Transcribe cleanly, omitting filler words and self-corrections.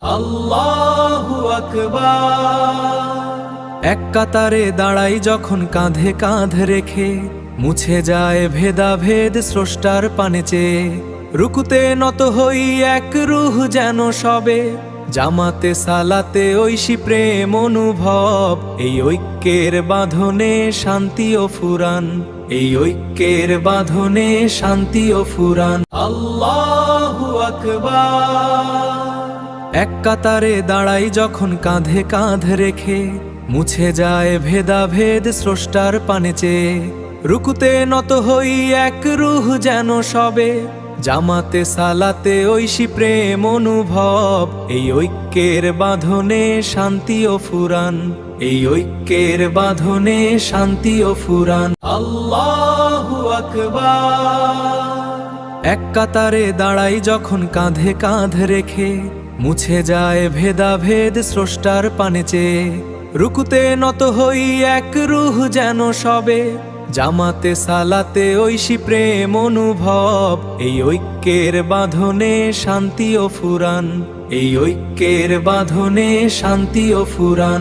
আল্লাহু আকবার। এক কাতারে দাঁড়াই যখন কাঁধে কাঁধ রেখে, মুছে যায় ভেদাভেদ স্রষ্টার পানে চেয়ে। রুকুতে নত হই এক রূহ যেন সবে, জামাতে সালাতে ঐশী প্রেম অনুভব। এই ঐক্যের বাঁধনে শান্তি ও ফুরান, এই ঐক্যের বাঁধনে শান্তি ও ফুরান। আল্লাহু আকবার। এক কাতারে দাঁড়াই যখন কাঁধে কাঁধ রেখে, মুছে যায় ভেদাভেদ স্রষ্টার পানে চেয়ে। রুকুতে নত হই এক রূহ যেন সবে, জামাতে সালাতে ঐশী প্রেম অনুভব। এই ঐক্যের বাঁধনে শান্তি ও ফুরান, এই ঐক্যের বাঁধনে শান্তি ও ফুরান। আল্লাহু আকবার। এক কাতারে দাঁড়াই যখন কাঁধে কাঁধ রেখে, মুছে যায় ভেদাভেদ স্রষ্টার পানে চেয়ে। রুকুতে নত হই এক রূহ যেন সবে, জামাতে সালাতে ঐশী প্রেম অনুভব। এই ঐক্যের বাঁধনে শান্তি ও ফুরান, এই ঐক্যের বাঁধনে শান্তি ও ফুরান।